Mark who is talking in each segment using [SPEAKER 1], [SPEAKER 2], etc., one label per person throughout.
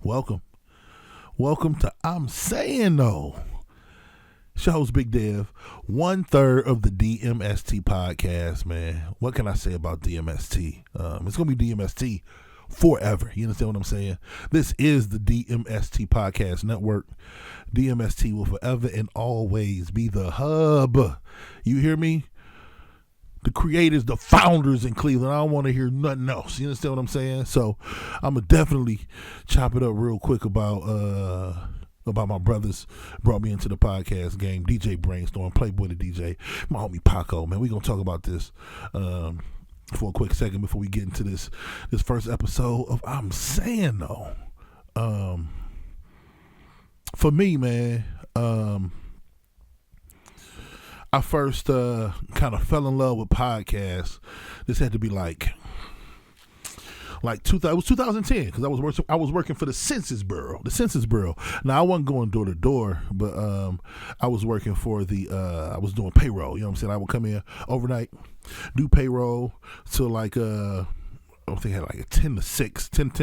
[SPEAKER 1] welcome to I'm Sayin Tho. It's your host, BigDev, 1/3 of the DMST Podcast, man. What can I say about DMST? It's going to be DMST forever. You understand what I'm saying? This is the DMST Podcast Network. DMST will forever and always be the hub. You hear me? The creators, the founders in Cleveland. I don't want to hear nothing else. You understand what I'm saying? So I'm going to definitely chop it up real quick about my brothers brought me into the podcast game. DJ Brainstorm, Playboy the DJ, my homie Paco, man. We're going to talk about this for a quick second before we get into this first episode of I'm Sayin Tho. For me, man, I first kind of fell in love with podcasts. This had to be like 2000. It was 2010 because I was working for the Census Bureau. Now I wasn't going door to door, but I was working for I was doing payroll. You know what I'm saying? I would come in overnight, do payroll till like I think I had like a 10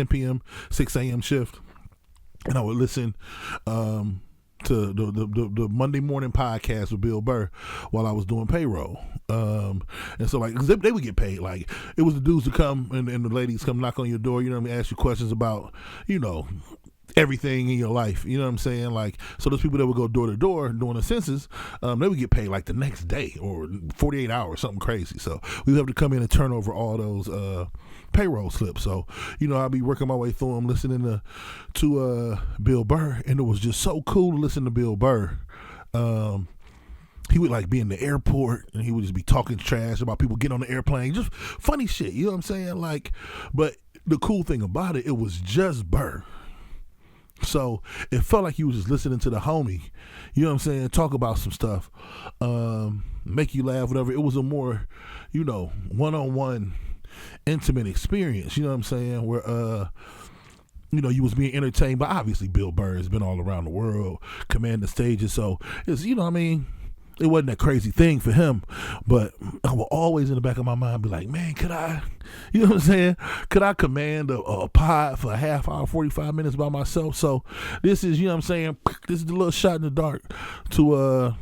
[SPEAKER 1] p.m., 6 a.m. shift, and I would listen to the Monday morning podcast with Bill Burr while I was doing payroll. And so like, cause they would get paid. Like it was the dudes to come and the ladies come knock on your door, you know what I mean, ask you questions about, you know, everything in your life, you know what I'm saying? Like, so those people that would go door to door doing the census, they would get paid like the next day or 48 hours, something crazy. So we would have to come in and turn over all those payroll slips. So, you know, I'd be working my way through them, listening to Bill Burr, and it was just so cool to listen to Bill Burr. He would like be in the airport and he would just be talking trash about people getting on the airplane, just funny shit, you know what I'm saying? Like, but the cool thing about it was just Burr. So it felt like you was just listening to the homie, you know what I'm saying, talk about some stuff, make you laugh, whatever. It was a more, you know, one-on-one intimate experience, you know what I'm saying, where you know, you was being entertained by, obviously Bill Burr has been all around the world, command the stages, so it's, you know what I mean, it wasn't a crazy thing for him, but I would always in the back of my mind be like, man, could I, you know what I'm saying, could I command a pod for a half hour, 45 minutes by myself? So this is, you know what I'm saying, this is the little shot in the dark to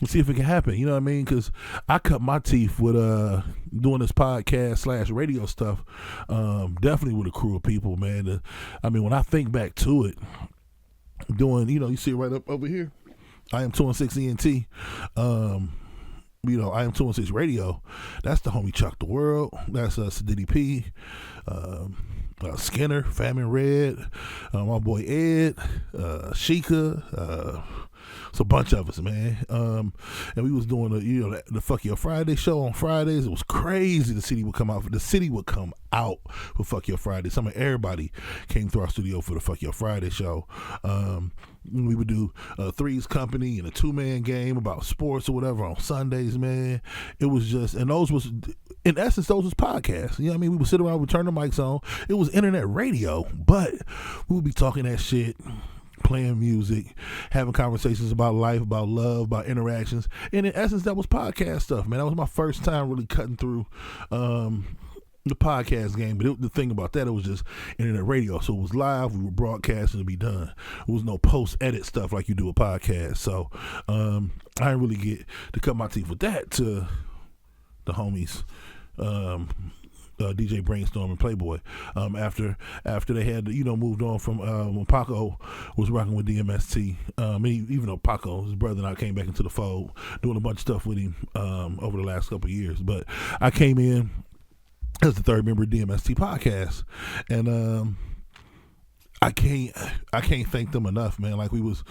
[SPEAKER 1] see if it can happen, you know what I mean, because I cut my teeth with doing this podcast / radio stuff, definitely with a crew of people, man. I mean, when I think back to it, doing, you know, you see it right up over here, I am 216 ENT. You know, I am 216 Radio. That's the homie Chuck the World. That's Diddy P, Skinner, Famine Red, my boy Ed, Sheikah. It's a bunch of us, man. And we was doing the Fuck Your Friday show on Fridays. It was crazy. The city would come out for Fuck Your Friday. Everybody came through our studio for the Fuck Your Friday show. We would do Three's Company and a 2-man game about sports or whatever on Sundays, man. It was just, and those was, in essence, those was podcasts. You know what I mean? We would sit around, we'd turn the mics on. It was internet radio, but we would be talking that shit, playing music, having conversations about life, about love, about interactions. And in essence, that was podcast stuff, man. That was my first time really cutting through the podcast game. But the thing about that, it was just internet radio. So it was live, we were broadcasting to be done. It was no post-edit stuff like you do a podcast. So I didn't really get to cut my teeth with that to the homies. DJ Brainstorm and Playboy, after they had, you know, moved on from when Paco was rocking with DMST, even though Paco, his brother, and I came back into the fold, doing a bunch of stuff with him over the last couple of years. But I came in as the third member of DMST Podcast, and I can't thank them enough, man. Like we was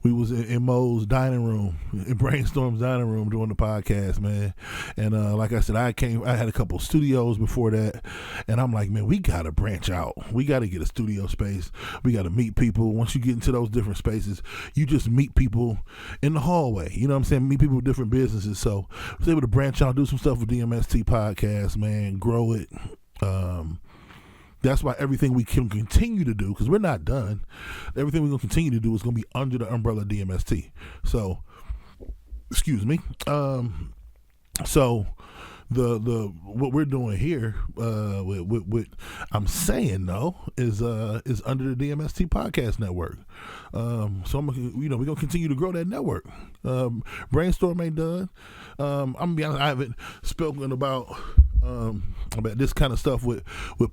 [SPEAKER 1] in Mo's dining room, in Brainstorm's dining room, doing the podcast, man. And like I said, I had a couple studios before that, and I'm like, man, we gotta branch out. We gotta get a studio space. We gotta meet people. Once you get into those different spaces, you just meet people in the hallway. You know what I'm saying? Meet people with different businesses. So I was able to branch out, do some stuff with DMST Podcast, man, grow it. That's why everything we can continue to do, because we're not done, everything we're going to continue to do is going to be under the umbrella of DMST. So, excuse me. So what we're doing here with I'm Sayin Tho is under the DMST Podcast network. So we're gonna continue to grow that network. Brainstorm ain't done. I'm gonna be honest, I haven't spoken about this kind of stuff with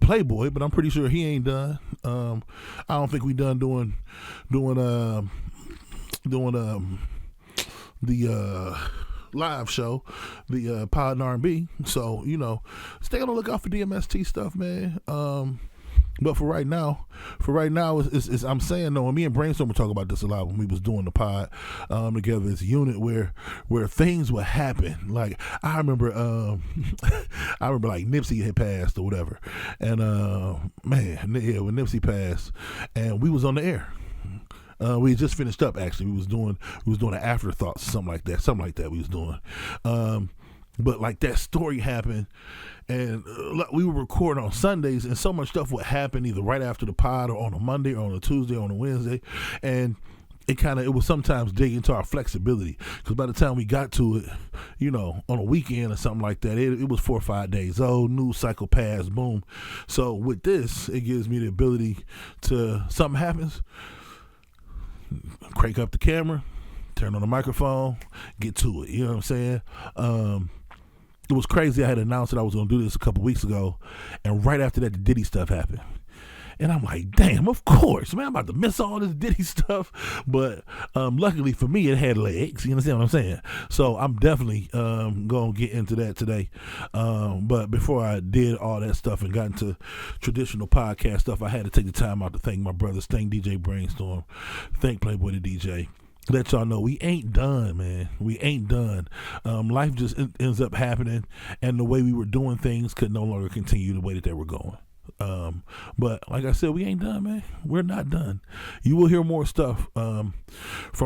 [SPEAKER 1] Playboy, but I'm pretty sure he ain't done. I don't think we done doing the live show, the Pod and R&B. So stay on the lookout for DMST stuff, man. But for right now, it's I'm Sayin Tho, and me and Brainstorm were talking about this a lot when we was doing the pod together as a unit, where things would happen. Like I remember like Nipsey had passed or whatever, and when Nipsey passed, and we was on the air. We had just finished up. Actually, we was doing an afterthought, something like that. We was doing, but like that story happened, and we were recording on Sundays, and so much stuff would happen either right after the pod, or on a Monday, or on a Tuesday, or on a Wednesday, and it would sometimes dig into our flexibility, because by the time we got to it, on a weekend or something like that, it was 4 or 5 days old, news cycle passed, boom. So with this, it gives me the ability to, something happens, crank up the camera, turn on the microphone, get to it. You know what I'm saying? It was crazy. I had announced that I was going to do this a couple weeks ago, and right after that, the Diddy stuff happened. And I'm like, damn, of course, man, I'm about to miss all this Diddy stuff. But luckily for me, it had legs. You understand what I'm saying? So I'm definitely going to get into that today. But before I did all that stuff and got into traditional podcast stuff, I had to take the time out to thank my brothers, thank DJ Brainstorm, thank Playboy the DJ. Let y'all know we ain't done, man. We ain't done. Life just ends up happening, and the way we were doing things could no longer continue the way that they were going. But like I said, we ain't done, man. We're not done. You will hear more stuff from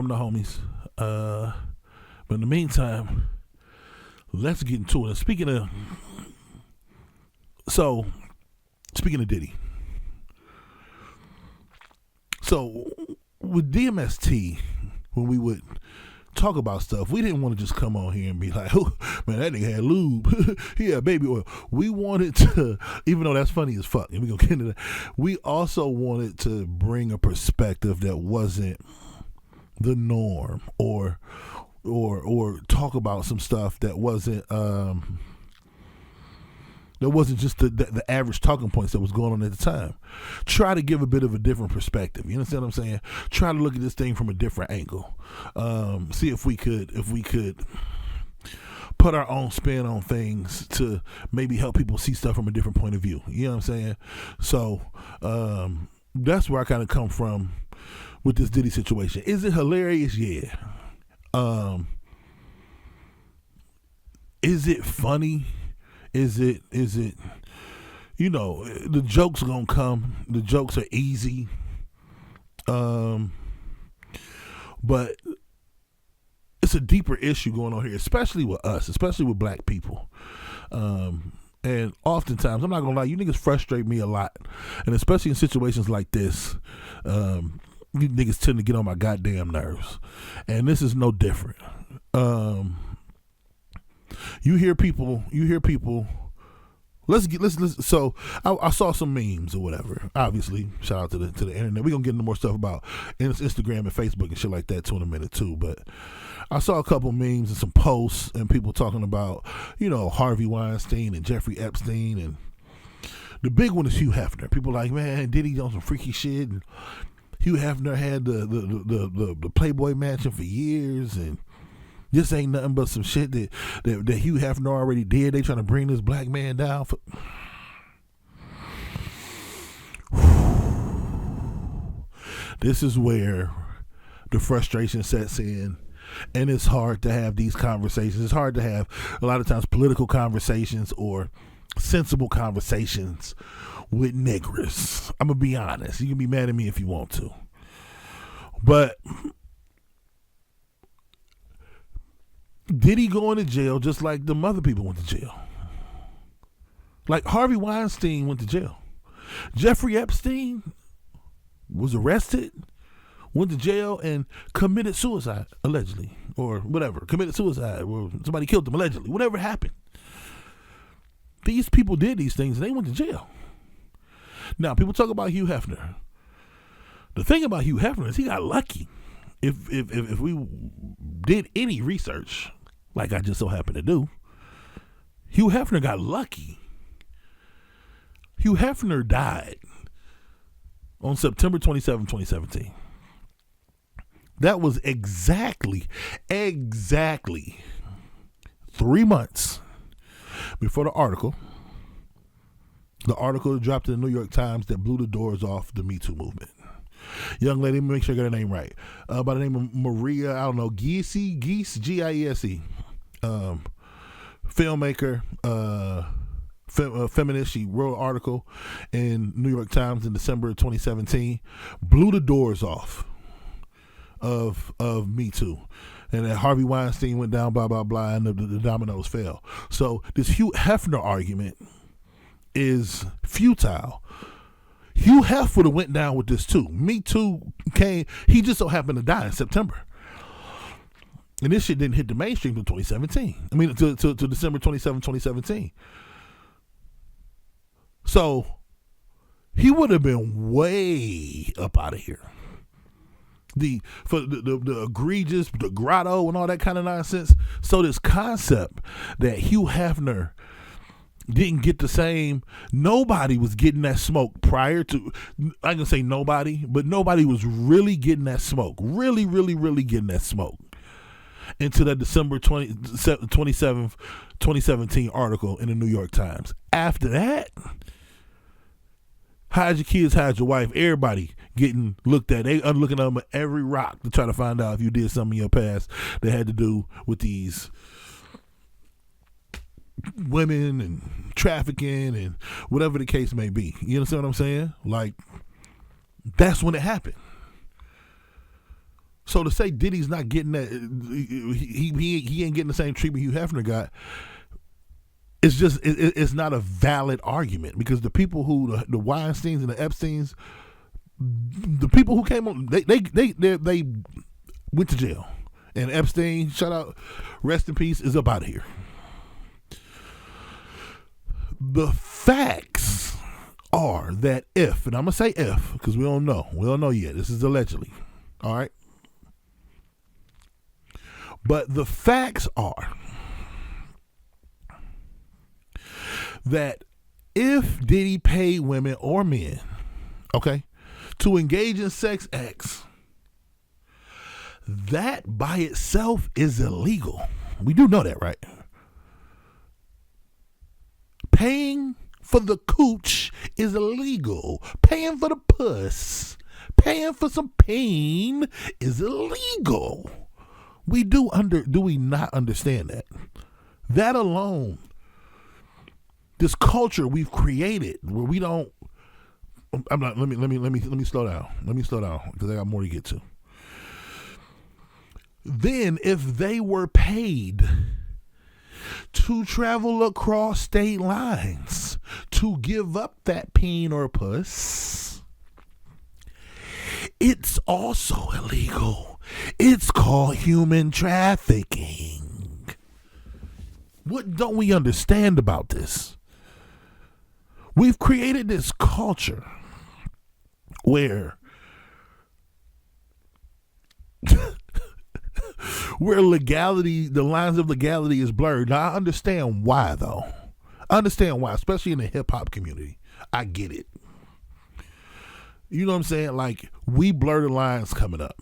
[SPEAKER 1] the homies. But in the meantime, let's get into it. And speaking of Diddy. So with DMST, when we would talk about stuff, we didn't want to just come on here and be like, oh man, that nigga had lube, he had baby oil. We wanted to, even though that's funny as fuck, and we're gonna get into that, we also wanted to bring a perspective that wasn't the norm, or talk about some stuff that wasn't just the average talking points that was going on at the time. Try to give a bit of a different perspective. You understand what I'm saying? Try to look at this thing from a different angle. See if we could put our own spin on things to maybe help people see stuff from a different point of view. You know what I'm saying? So that's where I kind of come from with this Diddy situation. Is it hilarious? Yeah. Is it funny? Is it, the jokes gonna come. The jokes are easy. But it's a deeper issue going on here, especially with us, especially with black people. And oftentimes, I'm not gonna lie, you niggas frustrate me a lot. And especially in situations like this, you niggas tend to get on my goddamn nerves. And this is no different. You hear people. So I saw some memes or whatever. Obviously, shout out to the internet. We're gonna get into more stuff about Instagram and Facebook and shit like that too in a minute too. But I saw a couple memes and some posts and people talking about, Harvey Weinstein and Jeffrey Epstein, and the big one is Hugh Hefner. People like, man, Diddy on some freaky shit, and Hugh Hefner had the Playboy mansion for years, and this ain't nothing but some shit that Hugh Hefner already did. They trying to bring this black man down for. This is where the frustration sets in, and it's hard to have these conversations. It's hard to have a lot of times political conversations or sensible conversations with niggers. I'm gonna be honest. You can be mad at me if you want to, but Diddy going to jail just like the other people went to jail. Like Harvey Weinstein went to jail. Jeffrey Epstein was arrested, went to jail, and committed suicide, allegedly, or whatever. Committed suicide, or somebody killed him, allegedly. Whatever happened. These people did these things and they went to jail. Now, people talk about Hugh Hefner. The thing about Hugh Hefner is he got lucky. If we did any research, like I just so happened to do, Hugh Hefner got lucky. Hugh Hefner died on September 27, 2017. That was exactly 3 months before the article dropped in the New York Times that blew the doors off the Me Too movement. Young lady, make sure I got her name right. By the name of Maria, I don't know, Giese, Giese, filmmaker, feminist. She wrote an article in New York Times in December of 2017, blew the doors off of Me Too. And then Harvey Weinstein went down, blah, blah, blah, and the dominoes fell. So this Hugh Hefner argument is futile. Hugh Hef would have went down with this too. Me Too came, he just so happened to die in September. And this shit didn't hit the mainstream until 2017. I mean, to December 27, 2017. So he would have been way up out of here. The egregious, the grotto and all that kind of nonsense. So this concept that Hugh Hefner didn't get the same, nobody was getting that smoke prior to, I can say nobody, but nobody was really getting that smoke. Really, really, really getting that smoke. Into that December 27th, 2017 article in the New York Times. After that, hide your kids, hide your wife, everybody getting looked at. They are looking at them at every rock to try to find out if you did something in your past that had to do with these women and trafficking and whatever the case may be. You understand what I'm saying? Like, that's when it happened. So to say Diddy's not getting that, he ain't getting the same treatment Hugh Hefner got, it's just, it's not a valid argument, because the people who, the Weinsteins and the Epsteins, the people who came on, they went to jail. And Epstein, shout out, rest in peace, is up out of here. The facts are that if, and I'm going to say if, because we don't know yet, this is allegedly, all right? But the facts are that if Diddy paid women or men, okay, to engage in sex acts, that by itself is illegal. We do know that, right? Paying for the cooch is illegal. Paying for the puss, paying for some pain is illegal. Do we not understand that? That alone, this culture we've created where we don't, let me slow down. Let me slow down because I got more to get to. Then if they were paid to travel across state lines to give up that peen or puss, it's also illegal. It's called human trafficking. What don't we understand about this? We've created this culture where legality, the lines of legality is blurred. Now, I understand why, though. I understand why, especially in the hip-hop community. I get it. You know what I'm saying? Like, we blur the lines coming up.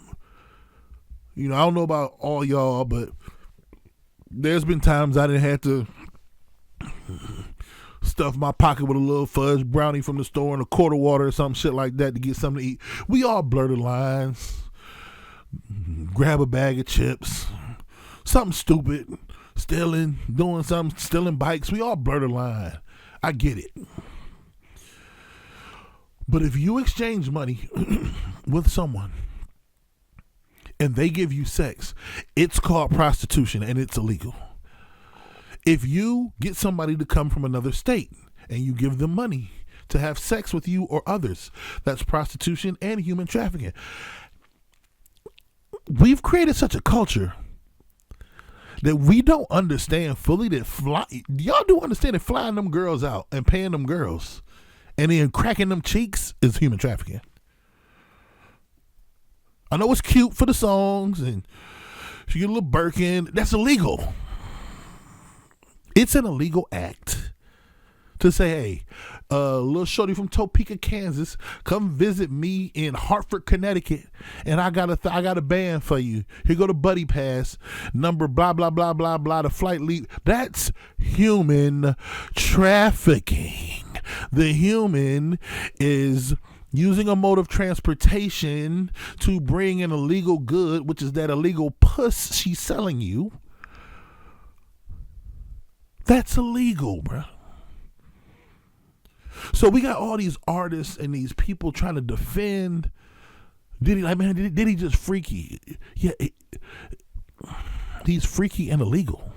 [SPEAKER 1] You know, I don't know about all y'all, but there's been times I didn't have to stuff my pocket with a little fudge brownie from the store and a quart of water or some shit like that to get something to eat. We all blur the lines. Grab a bag of chips. Something stupid. Stealing, doing something, stealing bikes. We all blur the line. I get it. But if you exchange money with someone and they give you sex, it's called prostitution and it's illegal. If you get somebody to come from another state and you give them money to have sex with you or others, that's prostitution and human trafficking. We've created such a culture that we don't understand fully that y'all do understand that flying them girls out and paying them girls and then cracking them cheeks is human trafficking. I know it's cute for the songs and she get a little Birkin. That's illegal. It's an illegal act to say, hey, little shorty from Topeka, Kansas, come visit me in Hartford, Connecticut, and I got a band for you. Here go the buddy pass, number blah, blah, blah, blah, blah, the flight leave. That's human trafficking. The human is using a mode of transportation to bring in illegal good, which is that illegal puss she's selling you. That's illegal, bro. So we got all these artists and these people trying to defend Diddy. Like, man, Diddy just freaky. Yeah, he's freaky and illegal.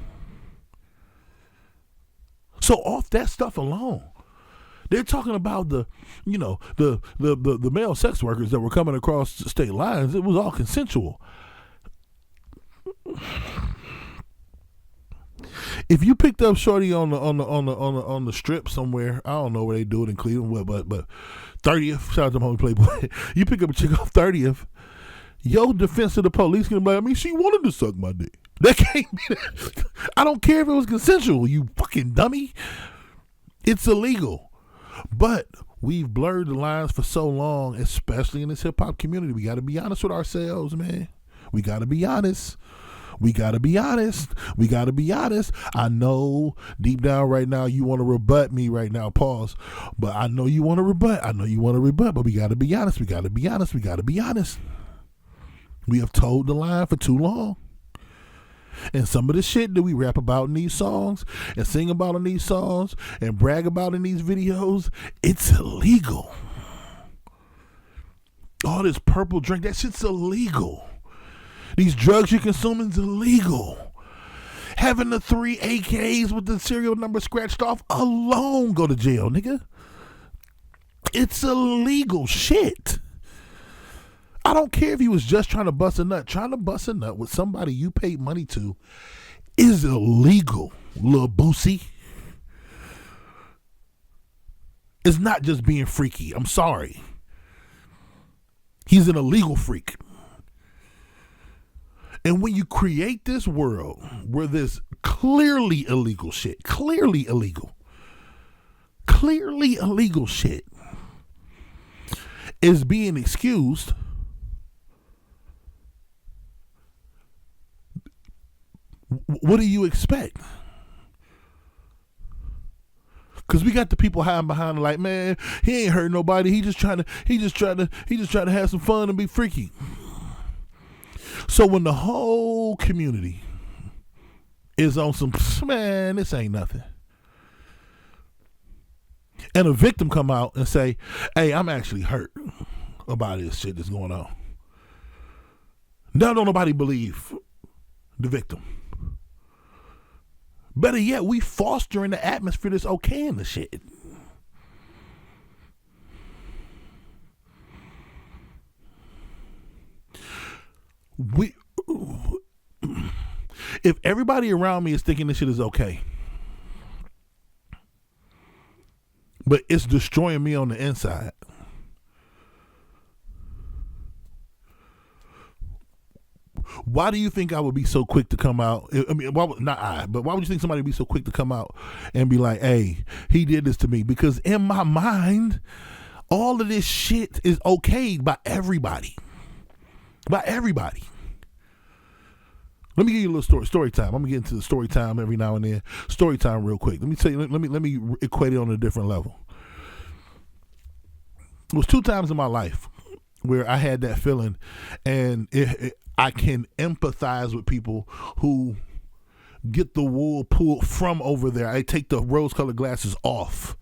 [SPEAKER 1] So off that stuff alone, they're talking about the male sex workers that were coming across state lines. It was all consensual. If you picked up shorty on the strip somewhere, I don't know where they do it in Cleveland, but 30th, shout out to my homie Playboy. You pick up a chick off 30th, your defense of the police can be like, I mean, she wanted to suck my dick. That can't be that. I don't care if it was consensual, you fucking dummy. It's illegal. But we've blurred the lines for so long, especially in this hip hop community. We got to be honest with ourselves, man. We got to be honest. We got to be honest. We got to be honest. I know deep down right now you want to rebut me right now. Pause. But I know you want to rebut. I know you want to rebut, but we got to be honest. We got to be honest. We got to be honest. We have told the line for too long. And some of the shit that we rap about in these songs and sing about in these songs and brag about in these videos, it's illegal. All this purple drink, that shit's illegal. These drugs you're consuming is illegal. Having the 3 AKs with the serial number scratched off alone, go to jail, nigga. It's illegal shit. I don't care if you was just trying to bust a nut. Trying to bust a nut with somebody you paid money to is illegal, little boosie. It's not just being freaky. I'm sorry. He's an illegal freak. And when you create this world where there's clearly illegal shit, clearly illegal shit is being excused, what do you expect? Because we got the people hiding behind like, man, he ain't hurt nobody. He just trying to have some fun and be freaky. So when the whole community is on some, man, this ain't nothing, and a victim come out and say, hey, I'm actually hurt about this shit that's going on, now don't nobody believe the victim. Better yet, we fostering the atmosphere that's okay in the shit. If everybody around me is thinking this shit is okay, but it's destroying me on the inside, why do you think I would be so quick to come out? I mean, why would you think somebody would be so quick to come out and be like, hey, he did this to me? Because in my mind, all of this shit is okayed by everybody. By everybody. Let me give you a little story time. I'm gonna get into the story time every now and then. Story time real quick. Let me tell you, let me equate it on a different level. It was 2 times in my life where I had that feeling, and I can empathize with people who get the wool pulled from over there. I take the rose-colored glasses off,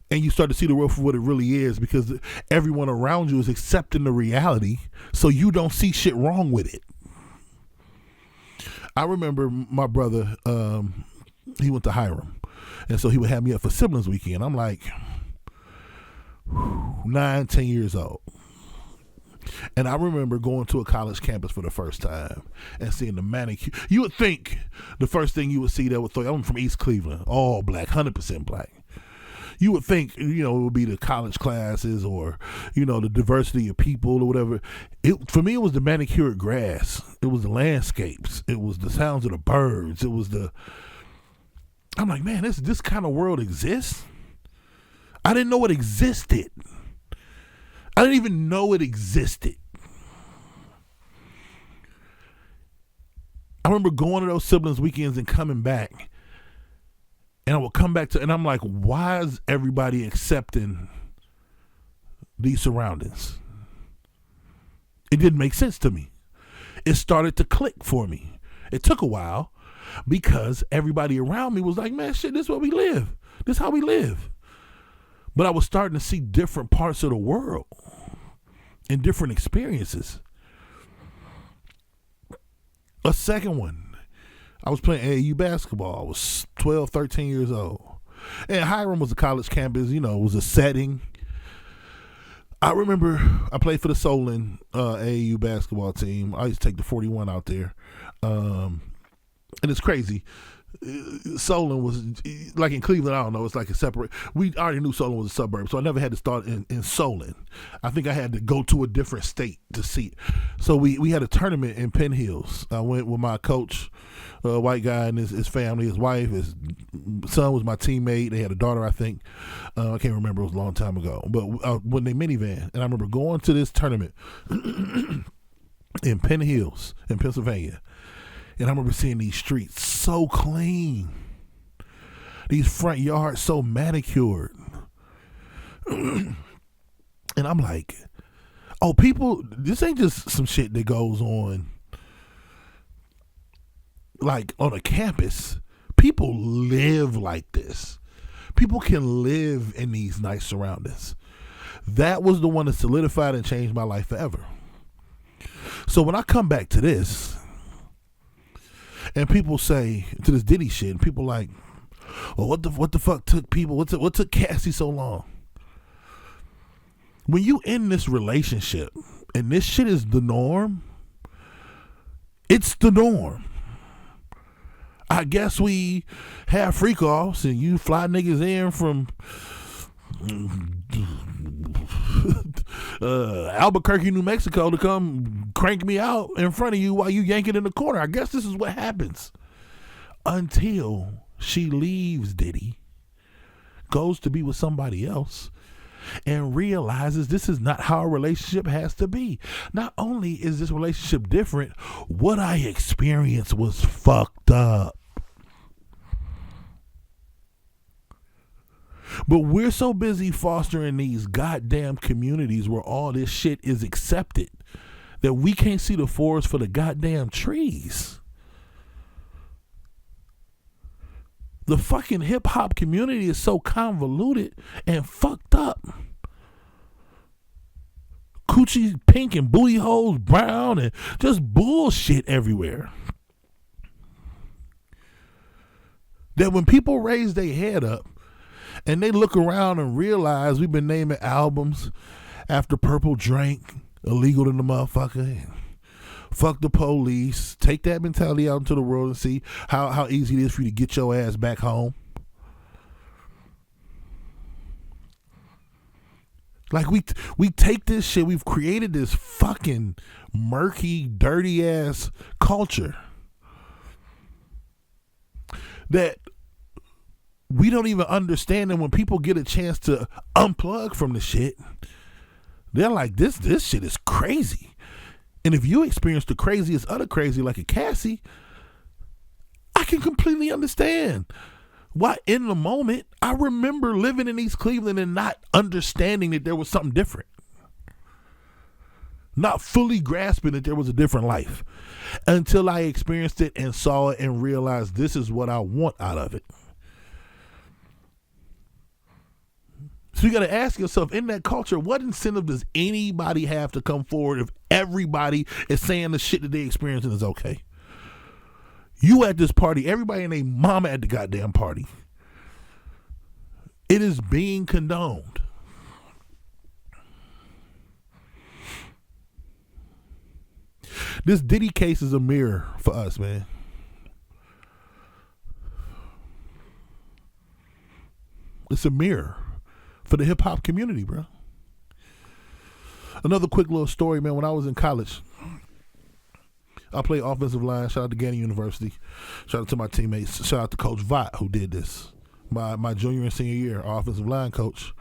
[SPEAKER 1] and you start to see the world for what it really is, because everyone around you is accepting the reality, so you don't see shit wrong with it. I remember my brother, he went to Hiram, and so he would have me up for siblings weekend. I'm like 9, 10 years old. And I remember going to a college campus for the first time and seeing the manicure. You would think the first thing you would see that would throw, I'm from East Cleveland, all black, 100% black. You would think, it would be the college classes or, the diversity of people or whatever. For me, it was the manicured grass. It was the landscapes. It was the sounds of the birds. I'm like, man, this kind of world exists? I didn't know it existed. I didn't even know it existed. I remember going to those siblings weekends and coming back. And I would come back and I'm like, why is everybody accepting these surroundings? It didn't make sense to me. It started to click for me. It took a while because everybody around me was like, man, shit, this is where we live. This is how we live. But I was starting to see different parts of the world and different experiences. A second one. I was playing AAU basketball. I was 12, 13 years old. And Hiram was a college campus, it was a setting. I remember I played for the Solon AAU basketball team. I used to take the 41 out there. And it's crazy. Solon was, like in Cleveland, I don't know, it's like a separate, we already knew Solon was a suburb, so I never had to start in Solon. I think I had to go to a different state to see it. So we had a tournament in Penn Hills. I went with my coach, white guy, and his family, his wife, his son was my teammate. They had a daughter, I think. I can't remember, it was a long time ago. But when they minivan, and I remember going to this tournament in Penn Hills in Pennsylvania. And I remember seeing these streets so clean. These front yards so manicured. And I'm like, oh, people, this ain't just some shit that goes on like on a campus. People live like this. People can live in these nice surroundings. That was the one that solidified and changed my life forever. So when I come back to this, and people say to this Diddy shit, and people like, well, what the fuck took people? What took Cassie so long? When you in this relationship and this shit is the norm, it's the norm. I guess we have freak offs and you fly niggas in from Albuquerque, New Mexico to come crank me out in front of you while you yank it in the corner. I guess this is what happens until she leaves Diddy, goes to be with somebody else, and realizes this is not how a relationship has to be. Not only is this relationship different, what I experienced was fucked up. But we're so busy fostering these goddamn communities where all this shit is accepted that we can't see the forest for the goddamn trees. The fucking hip hop community is so convoluted and fucked up. Coochie pink and booty holes brown and just bullshit everywhere. That when people raise their head up and they look around and realize we've been naming albums after Purple Drank, Illegal to the Motherfucker, Fuck the Police. Take that mentality out into the world and see how easy it is for you to get your ass back home. Like we take this shit, we've created this fucking murky, dirty ass culture that we don't even understand. And when people get a chance to unplug from the shit, they're like, this shit is crazy. And if you experience the craziest other crazy like a Cassie, I can completely understand why in the moment I remember living in East Cleveland and not understanding that there was something different. Not fully grasping that there was a different life until I experienced it and saw it and realized this is what I want out of it. So you got to ask yourself, in that culture, what incentive does anybody have to come forward if everybody is saying the shit that they experiencing is okay? You at this party, everybody and their mama at the goddamn party. It is being condoned. This Diddy case is a mirror for us, man. It's a mirror for the hip hop community, bro. Another quick little story, man. When I was in college, I played offensive line. Shout out to Gannett University. Shout out to my teammates. Shout out to Coach Vott, who did this. My junior and senior year, our offensive line coach.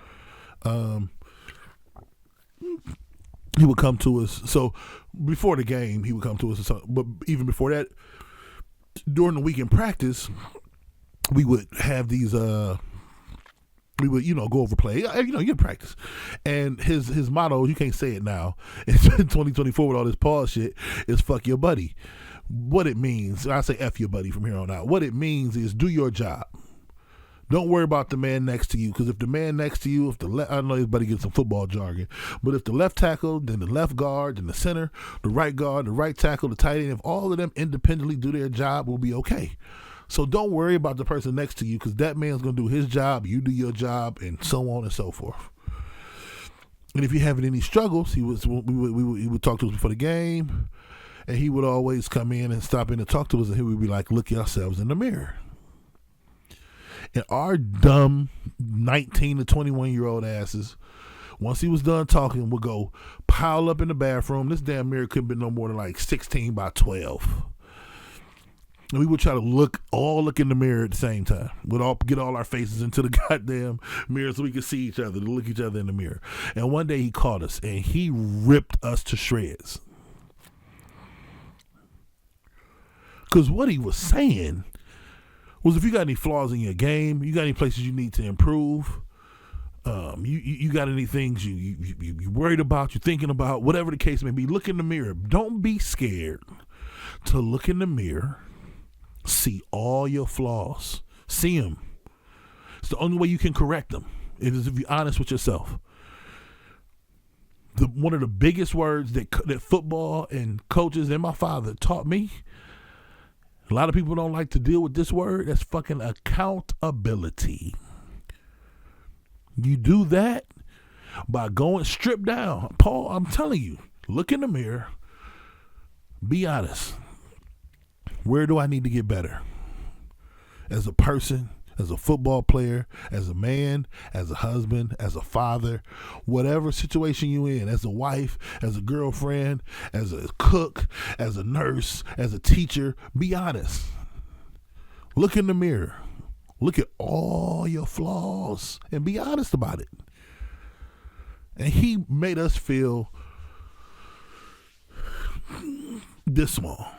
[SPEAKER 1] He would come to us. So before the game, he would come to us. But even before that, during the weekend practice, we would have these. We would, go over play. You practice. And his motto, you can't say it now, in 2024 with all this pause shit, is fuck your buddy. What it means, I say F your buddy from here on out. What it means is do your job. Don't worry about the man next to you, because if the man next to you, I know everybody gets some football jargon, but if the left tackle, then the left guard, then the center, the right guard, the right tackle, the tight end, if all of them independently do their job, we'll be okay. So don't worry about the person next to you, because that man's going to do his job, you do your job, and so on and so forth. And if you're having any struggles, he would talk to us before the game, and he would always come in and stop in and talk to us, and he would be like, look yourselves in the mirror. And our dumb 19 to 21-year-old asses, once he was done talking, would go pile up in the bathroom. This damn mirror couldn't be no more than like 16 by 12. And we would try to look in the mirror at the same time. We'd all get all our faces into the goddamn mirror so we could see each other, to look each other in the mirror. And one day he caught us and he ripped us to shreds. Because what he was saying was, if you got any flaws in your game, you got any places you need to improve, you got any things you worried about, you're thinking about, whatever the case may be, look in the mirror. Don't be scared to look in the mirror, see all your flaws, see them. It's the only way you can correct them, is if you're honest with yourself. One of the biggest words that football and coaches and my father taught me, a lot of people don't like to deal with this word, that's fucking accountability. You do that by going strip down. Paul, I'm telling you, look in the mirror, be honest. Where do I need to get better? As a person, as a football player, as a man, as a husband, as a father, whatever situation you in, as a wife, as a girlfriend, as a cook, as a nurse, as a teacher, be honest. Look in the mirror. Look at all your flaws and be honest about it. And he made us feel this small.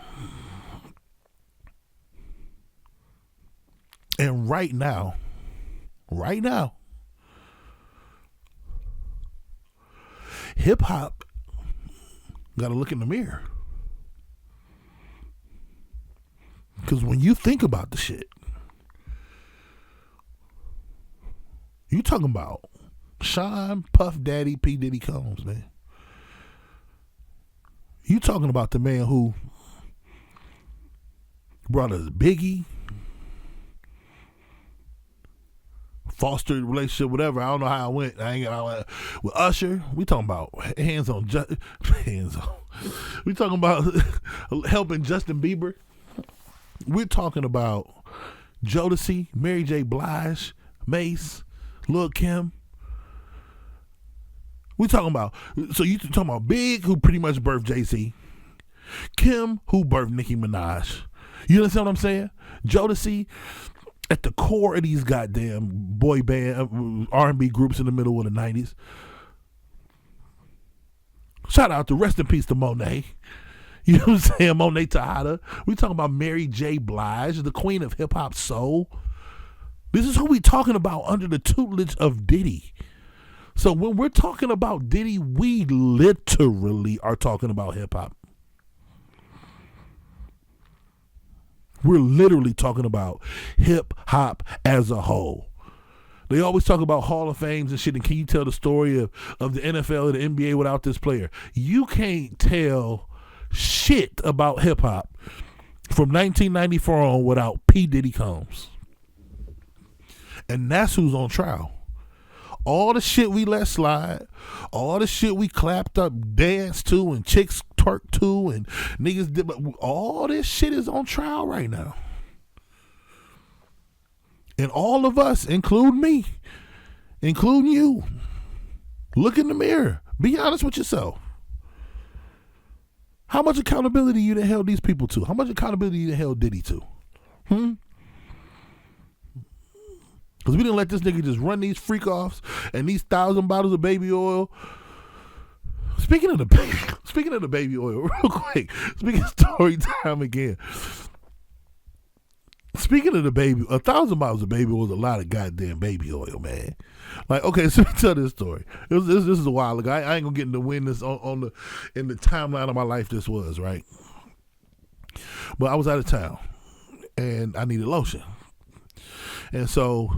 [SPEAKER 1] And right now, hip hop got to look in the mirror. Because when you think about the shit, you talking about Sean, Puff Daddy, P. Diddy Combs, man. You talking about the man who brought us Biggie, fostered relationship, whatever. I don't know how I went. With Usher. We talking about hands on. We talking about helping Justin Bieber. We're talking about Jodeci, Mary J. Blige, Mace, Lil' Kim. We talking about, so you talking about Big, who pretty much birthed Jay-Z, Kim, who birthed Nicki Minaj. You understand what I'm saying? Jodeci, at the core of these goddamn boy band R&B groups in the middle of the 90s. Shout out to rest in peace to Monet. You know what I'm saying? Monet Tejada. We talking about Mary J. Blige, the queen of hip hop soul. This is who we talking about under the tutelage of Diddy. So when we're talking about Diddy, we literally are talking about hip hop. We're literally talking about hip hop as a whole. They always talk about Hall of Fames and shit, and can you tell the story of the NFL or the NBA without this player? You can't tell shit about hip hop from 1994 on without P. Diddy Combs. And that's who's on trial. All the shit we let slide, all the shit we clapped up, danced to, and chicks twerk to, and niggas did, but all this shit is on trial right now. And all of us, including me, including you, look in the mirror. Be honest with yourself. How much accountability you done held these people to? How much accountability you done held Diddy to? Because we didn't let this nigga just run these freak offs and these 1,000 bottles of baby oil. Speaking of the baby oil, real quick. Speaking of story time again. Speaking of the baby, 1,000 bottles of baby oil is a lot of goddamn baby oil, man. Like, okay, so let me tell this story. This is a while ago. I ain't gonna get into when this in the timeline of my life this was, right? But I was out of town and I needed lotion. And so,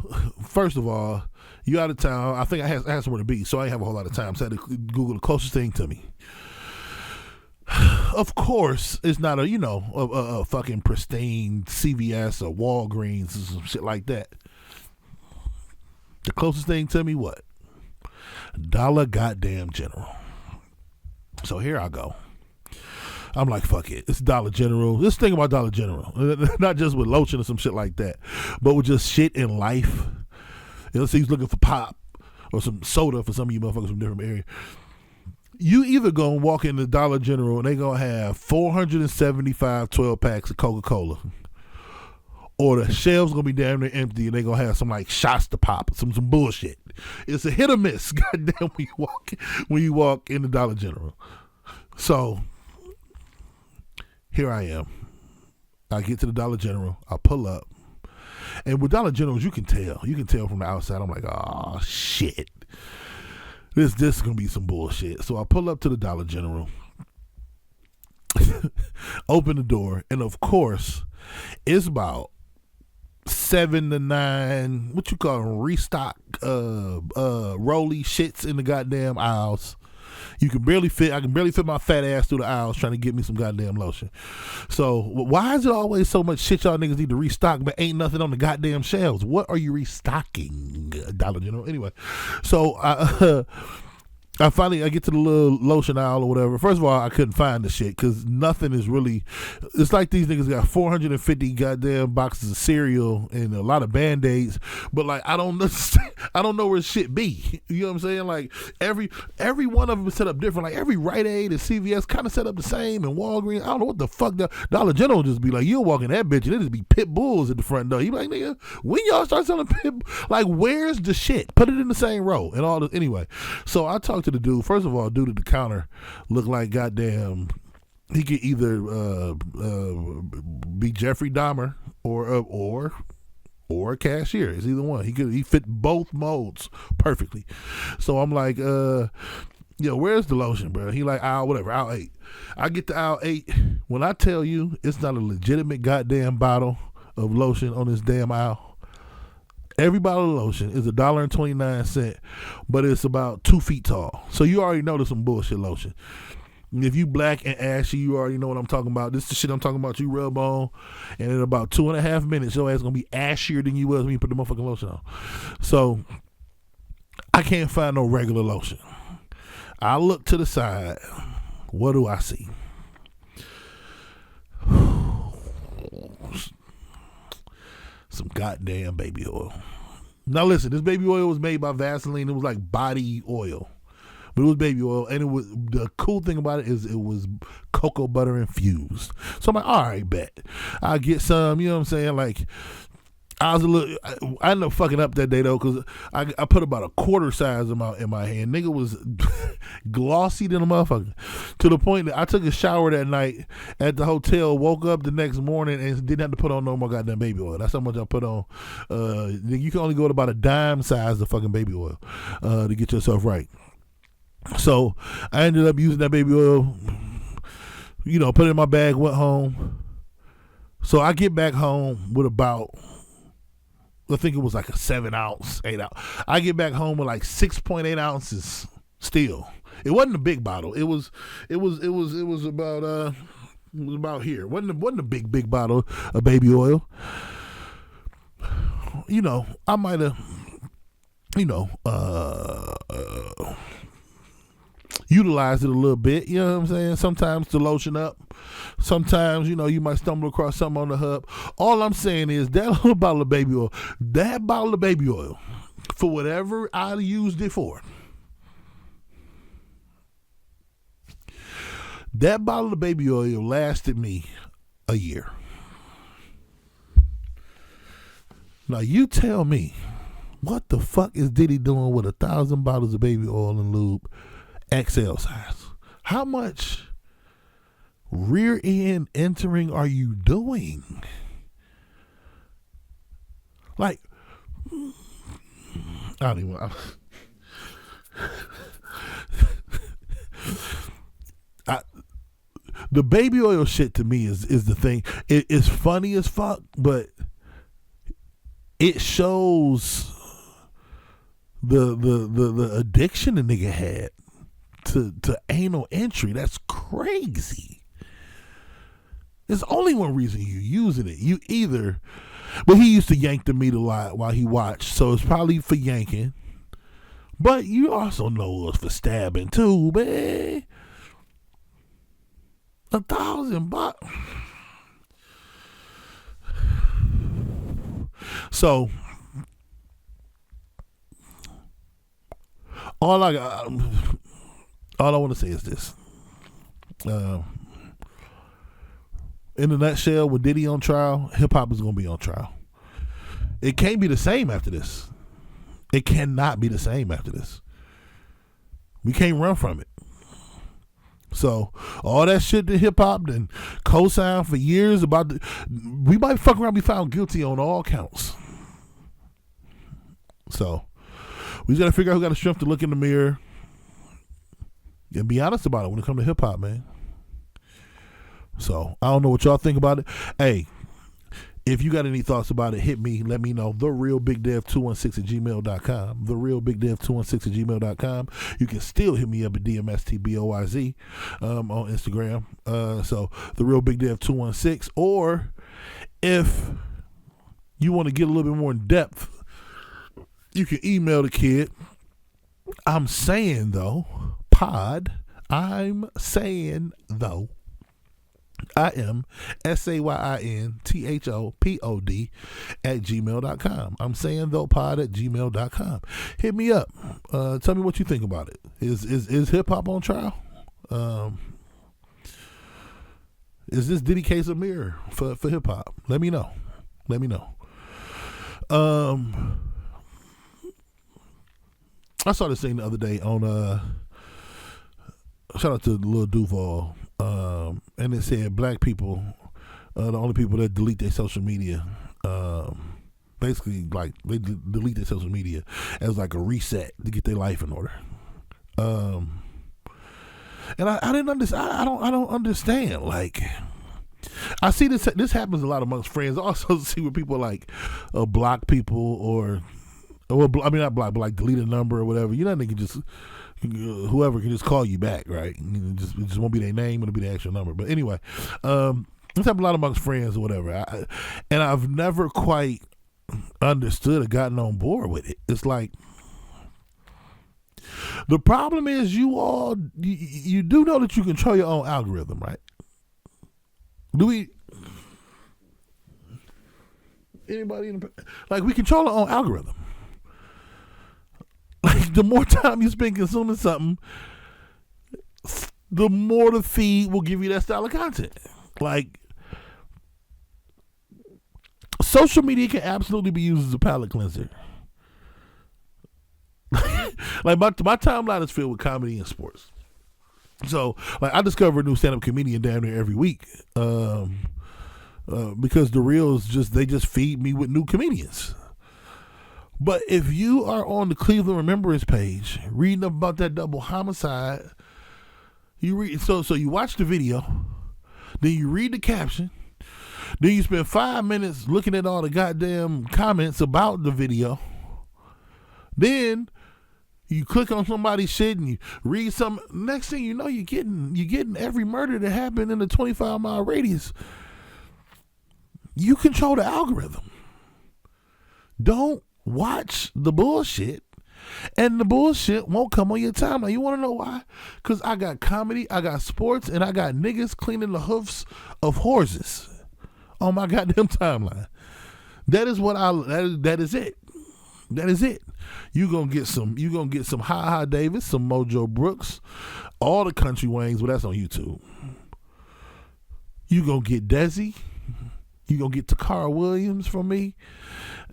[SPEAKER 1] first of all, you out of town. I think I had somewhere to be, so I didn't have a whole lot of time. So I had to Google the closest thing to me. Of course, it's not a fucking pristine CVS or Walgreens or some shit like that. The closest thing to me, what? Dollar goddamn General. So here I go. I'm like, fuck it. It's Dollar General. This thing about Dollar General, not just with lotion or some shit like that, but with just shit in life. Let's say he's looking for pop or some soda for some of you motherfuckers from different areas. You either gonna walk in the Dollar General and they gonna have 475 12 packs of Coca-Cola, or the shelves gonna be damn near empty and they gonna have some like shots to pop, some bullshit. It's a hit or miss, goddamn, when you walk in the Dollar General. So here I am. I get to the Dollar General. I pull up, and with Dollar Generals, you can tell from the outside. I'm like, oh shit. This is gonna be some bullshit. So I pull up to the Dollar General, open the door, and of course, it's about 7 to 9, what you call them, restock rolly shits in the goddamn aisles. I can barely fit my fat ass through the aisles trying to get me some goddamn lotion. So why is it always so much shit y'all niggas need to restock, but ain't nothing on the goddamn shelves? What are you restocking, Dollar General? Anyway, so I get to the little lotion aisle or whatever. First of all, I couldn't find the shit because nothing is really. It's like these niggas got 450 goddamn boxes of cereal and a lot of Band-Aids, but like I don't know where shit be. You know what I'm saying? Like every one of them is set up different. Like every Rite Aid and CVS kind of set up the same, and Walgreens. I don't know what the fuck. Dollar General just be like, you'll walk in that bitch and it just be pit bulls at the front door. You be like, nigga, when y'all start selling pit? Like where's the shit? Put it in the same row and all the anyway. So I talked to the dude. First of all, dude at the counter looked like goddamn. He could either be Jeffrey Dahmer or a cashier. It's either one. He fit both modes perfectly. So I'm like, where's the lotion, bro? He like aisle 8. I get to aisle 8. When I tell you it's not a legitimate goddamn bottle of lotion on this damn aisle. Every bottle of lotion is $1.29, but it's about 2 feet tall. So you already know there's some bullshit lotion. And if you black and ashy, you already know what I'm talking about. This is the shit I'm talking about. You rub on, and in about 2.5 minutes, your ass gonna be ashier than you was when you put the motherfucking lotion on. So I can't find no regular lotion. I look to the side. What do I see? Some goddamn baby oil. Now listen, this baby oil was made by Vaseline. It was like body oil, but it was baby oil, and it was the cool thing about it is it was cocoa butter infused. So I'm like, all right, bet I'll get some. You know what I'm saying? Like I ended up fucking up that day though, because I put about a quarter size in my hand. Nigga was glossy than a motherfucker, to the point that I took a shower that night at the hotel, woke up the next morning and didn't have to put on no more goddamn baby oil. That's how much I put on. You can only go to about a dime size of fucking baby oil to get yourself right. So I ended up using that baby oil, put it in my bag, went home. So I get back home with about, I think it was like a 7 ounce, 8 ounce. I get back home with like 6.8 ounces still. It wasn't a big bottle. It was about here. It wasn't a big bottle of baby oil. I might have, utilize it a little bit. You know what I'm saying? Sometimes to lotion up. Sometimes, you might stumble across something on the hub. All I'm saying is that little bottle of baby oil, for whatever I used it for, that bottle of baby oil lasted me a year. Now you tell me, what the fuck is Diddy doing with 1,000 bottles of baby oil and lube, XL size? How much rear end entering are you doing? Like, I don't even. The baby oil shit to me is the thing. It's funny as fuck, but it shows the addiction the nigga had to anal entry. That's crazy. There's only one reason you're using it. You either, but he used to yank the meat a lot while he watched, so it's probably for yanking. But you also know it was for stabbing too, man. $1,000. So all I want to say is this. In a nutshell, with Diddy on trial, hip hop is going to be on trial. It can't be the same after this. It cannot be the same after this. We can't run from it. So all that shit that hip hop and co-signed for years about, we might fuck around, be found guilty on all counts. So we just got to figure out who got the strength to look in the mirror and be honest about it when it comes to hip hop, man. So I don't know what y'all think about it. Hey, if you got any thoughts about it, hit me. Let me know. TheRealBigDev216@gmail.com. TheRealBigDev216@gmail.com. You can still hit me up at DMST BOYZ on Instagram. So TheRealBigDev216. Or if you want to get a little bit more in depth, you can email the kid. I'm Sayin Tho Pod. I'm Sayin Tho. I am SAYINTHOPOD @gmail.com. I'm Sayin Tho Pod @gmail.com. Hit me up. Tell me what you think about it. Is hip hop on trial? Is this Diddy case a mirror for hip hop? Let me know. I saw this thing the other day on shout out to Lil Duval. And it said black people, the only people that delete their social media, basically like they delete their social media as like a reset to get their life in order. And I didn't understand. I don't understand. Like, I see this happens a lot amongst friends. I also see where people like block people or I mean not block, but like delete a number or whatever. You know, they can just. Whoever can just call you back, right? It just won't be their name, it'll be the actual number. But anyway, this happens a lot amongst friends or whatever. And I've never quite understood or gotten on board with it. It's like, the problem is you do know that you control your own algorithm, right? Anybody we control our own algorithm. Like, the more time you spend consuming something, the more the feed will give you that style of content. Like, social media can absolutely be used as a palate cleanser. Like, my timeline is filled with comedy and sports. So, like, I discover a new stand-up comedian down there every week because the reels they just feed me with new comedians. But if you are on the Cleveland Remembrance page reading about that double homicide, you watch the video, then you read the caption, then you spend 5 minutes looking at all the goddamn comments about the video, then you click on somebody's shit and you read some. Next thing you know, you're getting every murder that happened in a 25-mile radius. You control the algorithm. Don't watch the bullshit And the bullshit won't come on your timeline. You want to know why? Because I got comedy, I got sports, and I got niggas cleaning the hoofs of horses on my goddamn timeline. That is what that is it. That is it. You gonna get some Ha Davis, some Mojo Brooks, all the country wangs, but that's on YouTube. You gonna get Desi. You gonna get Takara Williams from me.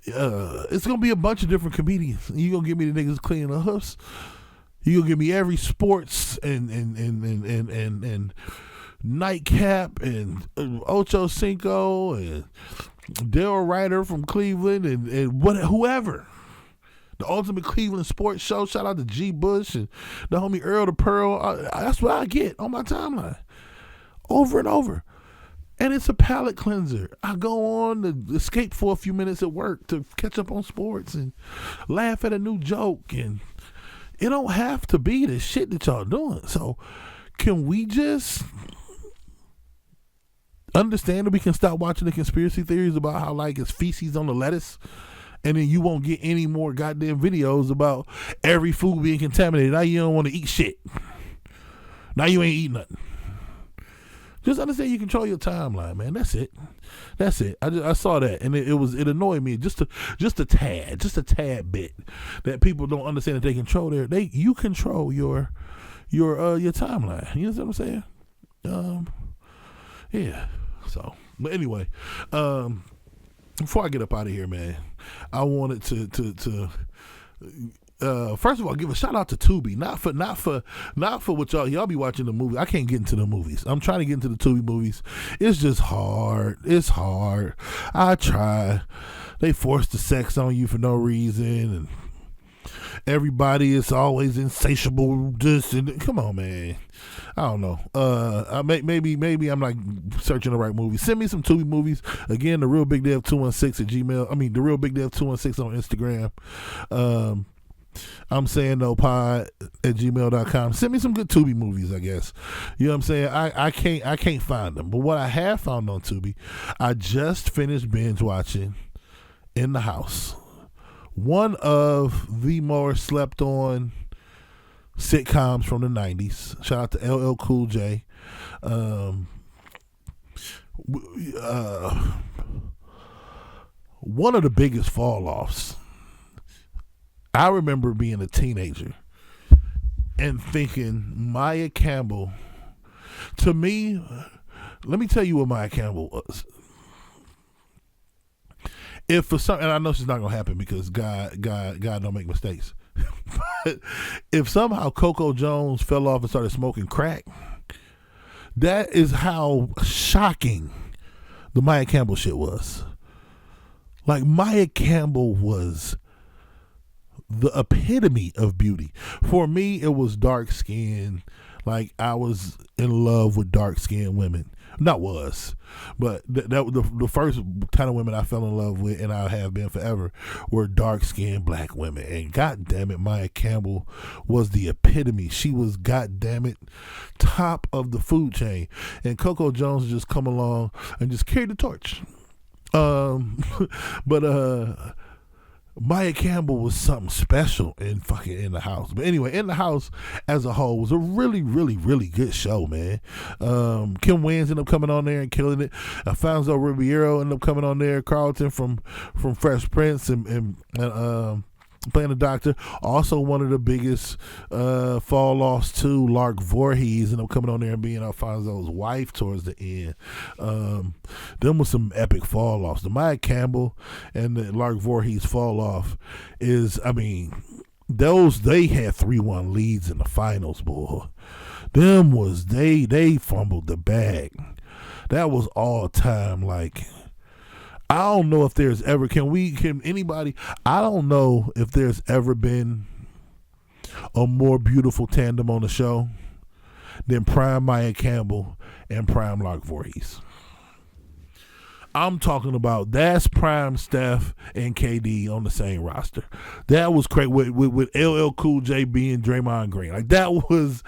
[SPEAKER 1] It's gonna be a bunch of different comedians. You gonna give me the niggas cleaning the hoofs. You gonna give me every sports and nightcap and Ocho Cinco and Daryl Ryder from Cleveland and whoever. The Ultimate Cleveland Sports Show. Shout out to G. Bush and the homie Earl the Pearl. That's what I get on my timeline. Over and over. And it's a palate cleanser. I go on to escape for a few minutes at work to catch up on sports and laugh at a new joke. And it don't have to be the shit that y'all doing. So can we just understand that we can stop watching the conspiracy theories about how like it's feces on the lettuce? And then you won't get any more goddamn videos about every food being contaminated. Now you don't want to eat shit. Now you ain't eating nothing. Just understand you control your timeline, man. That's it. That's it. I saw that, and it annoyed me just a tad bit that people don't understand that they control you control your timeline. You know what I'm saying? Yeah. So, but anyway, before I get up out of here, man, I wanted to first of all, give a shout out to Tubi. Not for what y'all be watching the movie. I can't get into the movies. I'm trying to get into the Tubi movies. It's just hard. It's hard. I try. They force the sex on you for no reason, and everybody is always insatiable. Come on, man. I don't know. Maybe I'm like searching the right movie. Send me some Tubi movies. Again, the real BigDev 216 at Gmail. I mean, the real BigDev 216 on Instagram. I'm Sayin Tho Pod at gmail.com. Send me some good Tubi movies, I guess. You know what I'm saying? I can't find them. But what I have found on Tubi, I just finished binge watching In the House. One of the more slept on sitcoms from the 90s. Shout out to LL Cool J. One of the biggest fall offs. I remember being a teenager and thinking Maya Campbell, to me, let me tell you what Maya Campbell was. If for some, and I know this is not gonna happen because God don't make mistakes. But if somehow Coco Jones fell off and started smoking crack, that is how shocking the Maya Campbell shit was. Like Maya Campbell was the epitome of beauty. For me, it was dark skin. Like I was in love with dark skinned women. Not was, but the first kind of women I fell in love with, and I have been forever, were dark skinned black women. And god damn it, Maya Campbell was the epitome. She was god damn it top of the food chain. And Coco Jones just come along and just carried the torch. But Maya Campbell was something special in fucking In the House. But anyway, In the House as a whole was a really, really, really good show, man. Kim Wayans ended up coming on there and killing it. Alfonso Ribeiro ended up coming on there. Carlton from Fresh Prince and playing the doctor. Also one of the biggest fall offs too, Lark Voorhees ended up coming on there and being Alfonso's wife towards the end. Them was some epic fall offs. The Maya Campbell and the Lark Voorhees fall off is, I mean, they had 3-1 leads in the finals, boy. Them was they fumbled the bag. That was all time. Like, I don't know if there's ever, can anybody, I don't know if there's ever been a more beautiful tandem on the show than Prime Maya Campbell and Prime Lark Voorhees. I'm talking about that's Prime Steph and KD on the same roster. That was great with LL Cool J being Draymond Green. Like that was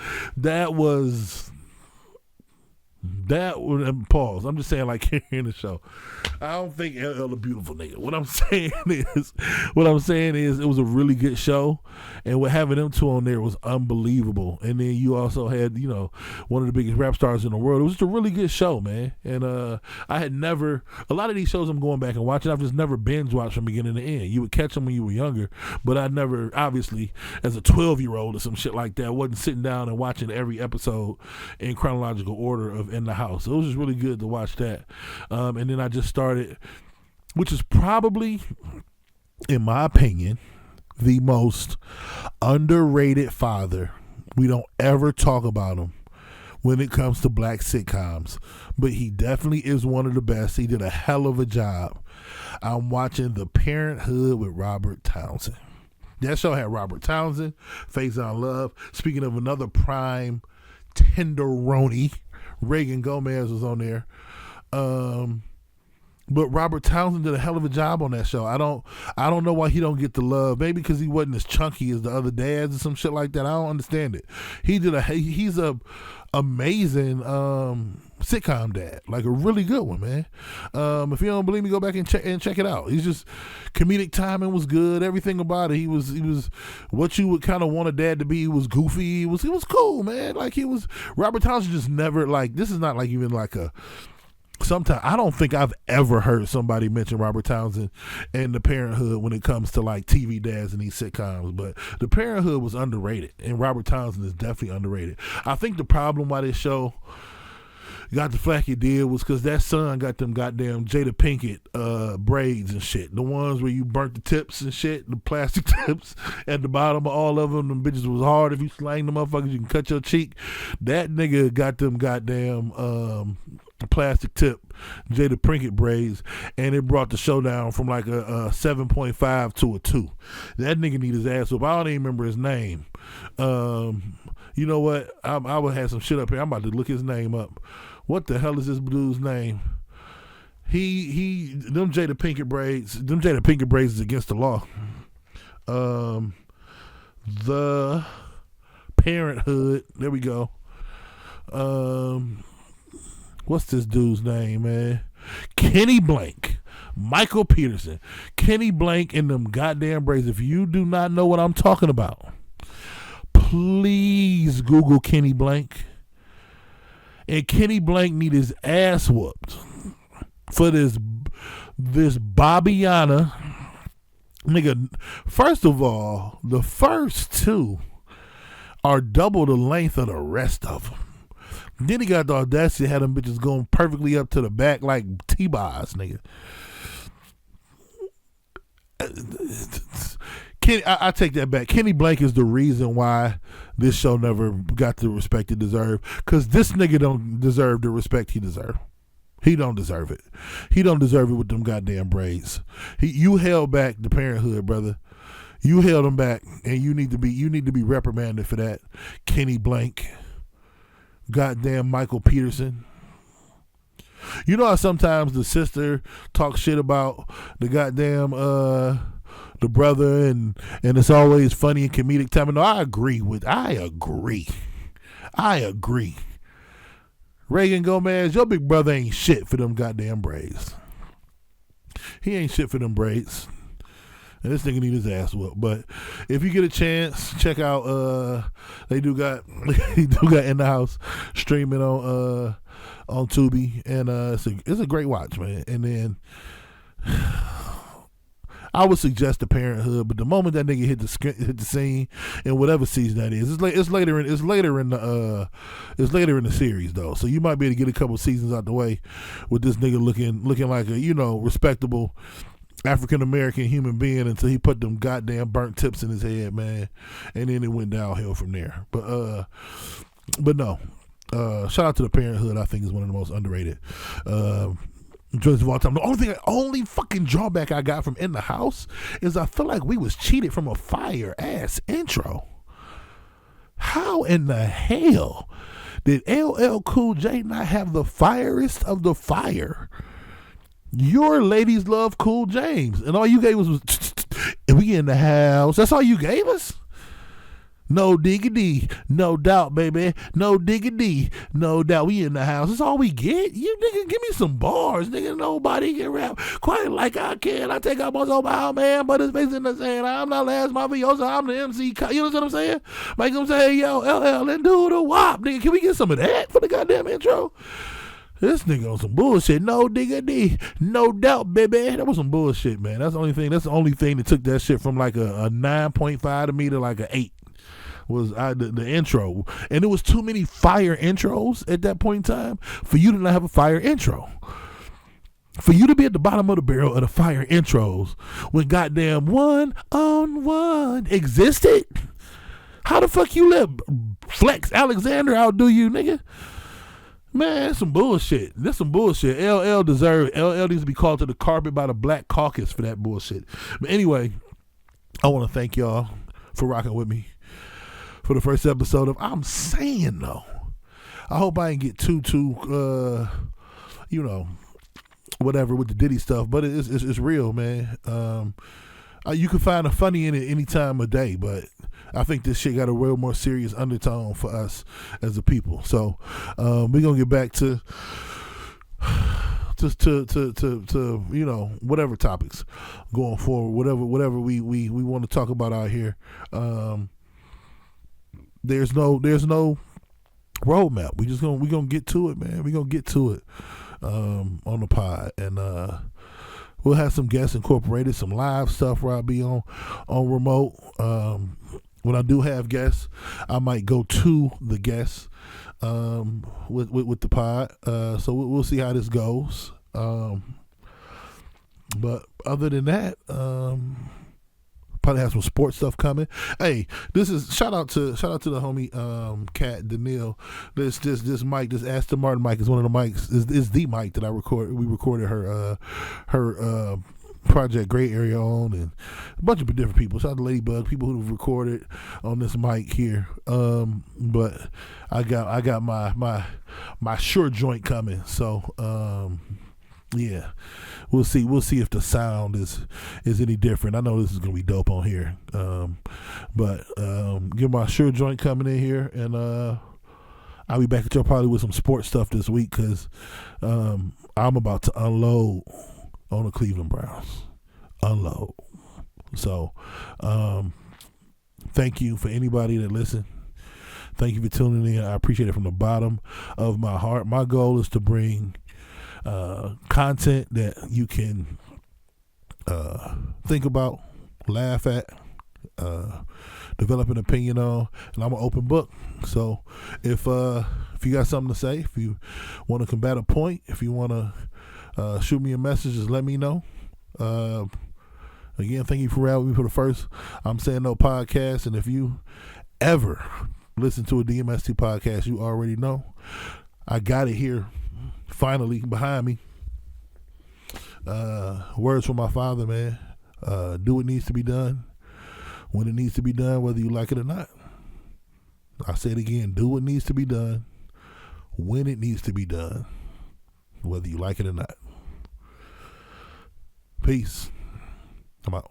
[SPEAKER 1] That would pause. I'm just saying, like, hearing the show. I don't think LL a beautiful nigga. What I'm saying is, it was a really good show, and with having them two on there was unbelievable. And then you also had, one of the biggest rap stars in the world. It was just a really good show, man. And I had never, a lot of these shows I'm going back and watching, I've just never binge watched from beginning to end. You would catch them when you were younger, but I never, obviously, as a 12-year-old or some shit like that, wasn't sitting down and watching every episode in chronological order of In the House. So it was just really good to watch that. And then I just started, which is probably, in my opinion, the most underrated father. We don't ever talk about him when it comes to black sitcoms, but he definitely is one of the best. He did a hell of a job. I'm watching The Parenthood with Robert Townsend. That show had Robert Townsend, Faison Love. Speaking of another prime tenderoni, Reagan Gomez was on there. But Robert Townsend did a hell of a job on that show. I don't know why he don't get the love. Maybe because he wasn't as chunky as the other dads or some shit like that. I don't understand it. He's a amazing sitcom dad, like a really good one, man. If you don't believe me, go back and check it out. He's just, comedic timing was good. Everything about it. He was what you would kind of want a dad to be. He was goofy. He was cool, man. Like Robert Townsend just never, like, this is not like even like a. Sometimes I don't think I've ever heard somebody mention Robert Townsend and The Parenthood when it comes to like TV dads and these sitcoms, but The Parenthood was underrated, and Robert Townsend is definitely underrated. I think the problem why this show got the flack it did was because that son got them goddamn Jada Pinkett braids and shit. The ones where you burnt the tips and shit, the plastic tips at the bottom of all of them. Them bitches was hard. If you slang them motherfuckers, you can cut your cheek. That nigga got them goddamn plastic tip Jada Pinkett braids, and it brought the show down from like a 7.5 to a 2. That nigga need his ass up. I don't even remember his name. You know what? I would have some shit up here. I'm about to look his name up. What the hell is this dude's name? Them Jada Pinkett braids is against the law. The Parenthood. There we go. What's this dude's name, man? Kenny Blank. Michael Peterson. Kenny Blank in them goddamn braids. If you do not know what I'm talking about, please Google Kenny Blank. And Kenny Blank need his ass whooped for this Bobbiana nigga. First of all, the first two are double the length of the rest of them. Then he got the audacity to have them bitches going perfectly up to the back like T-Boz, nigga. I take that back. Kenny Blank is the reason why this show never got the respect it deserved. Because this nigga don't deserve the respect he deserved. He don't deserve it. He don't deserve it with them goddamn braids. You held back The Parenthood, brother. You held him back, and you need to be reprimanded for that. Kenny Blank. Goddamn Michael Peterson. You know how sometimes the sister talks shit about the goddamn the brother and it's always funny and comedic timing. No, I agree. Reagan Gomez, your big brother ain't shit for them goddamn braids. He ain't shit for them braids. And this nigga need his ass whooped. But if you get a chance, check out they do got In the House streaming on Tubi, and it's a great watch, man. And then I would suggest The Parenthood, but the moment that nigga hit the scene in whatever season that is, it's later in the series though. So you might be able to get a couple seasons out the way with this nigga looking like a respectable African American human being until he put them goddamn burnt tips in his head, man, and then it went downhill from there. But no, shout out to The Parenthood. I think is one of the most underrated joints of all time. The only fucking drawback I got from In the House is I feel like we was cheated from a fire ass intro. How in the hell did LL Cool J not have the firest of the fire? Your ladies love Cool James, and all you gave us was we in the house. That's all you gave us. No diggity, no doubt, baby. No diggity, no doubt. We in the house. That's all we get. You nigga, give me some bars, nigga. Nobody can rap quite like I can. I take out my soul out, man, but it's facing the sand. I'm not last mafioso. I'm the MC. You know what I'm saying? Make them say, yo, LL, and do the wop, nigga. Can we get some of that for the goddamn intro? This nigga on some bullshit. No diggity, no doubt, baby. That was some bullshit, man. That's the only thing. That's the only thing that took that shit from like a 9.5 to me to like a 8. Was the intro, and it was too many fire intros at that point in time for you to not have a fire intro. For you to be at the bottom of the barrel of the fire intros when goddamn One on One existed. How the fuck you let Flex Alexander outdo you, nigga? Man, that's some bullshit. That's some bullshit. LL needs to be called to the carpet by the Black Caucus for that bullshit. But anyway, I want to thank y'all for rocking with me for the first episode of I'm Sayin Tho. I hope I ain't get too whatever with the Diddy stuff, but it's real, man. You can find a funny in it any time of day, but I think this shit got a real more serious undertone for us as a people. So we're gonna get back to whatever topics going forward, whatever we want to talk about out here. There's no roadmap. We're gonna get to it, man. We're gonna get to it on the pod, and we'll have some guests incorporated, some live stuff where I'll be on remote. When I do have guests, I might go to the guests with the pod. So we'll see how this goes. But other than that, probably have some sports stuff coming. Hey, this is shout out to the homie Cat Daniil. This mic, this Aston Martin mic is one of the mics. Is the mic that we recorded her Project Gray Area on, and a bunch of different people. Shout out to Ladybug, people who have recorded on this mic here. But I got my Shure joint coming. So yeah, we'll see if the sound is any different. I know this is gonna be dope on here. But get my Shure joint coming in here, and I'll be back at y'all probably with some sports stuff this week, because I'm about to unload on the Cleveland Browns. Unload. So thank you for anybody that listened. Thank you for tuning in. I appreciate it from the bottom of my heart. My goal is to bring content that you can think about, laugh at, develop an opinion on, and I'm an open book. So if you got something to say, if you want to combat a point, if you want to shoot me a message, just let me know. Again, thank you for having me for the first I'm Sayin Tho Podcast. And if you ever listen to a DMST podcast, you already know I got it here finally behind me. Words from my father, man. Do what needs to be done when it needs to be done, whether you like it or not. I say it again, do what needs to be done when it needs to be done, whether you like it or not. Peace. I'm out.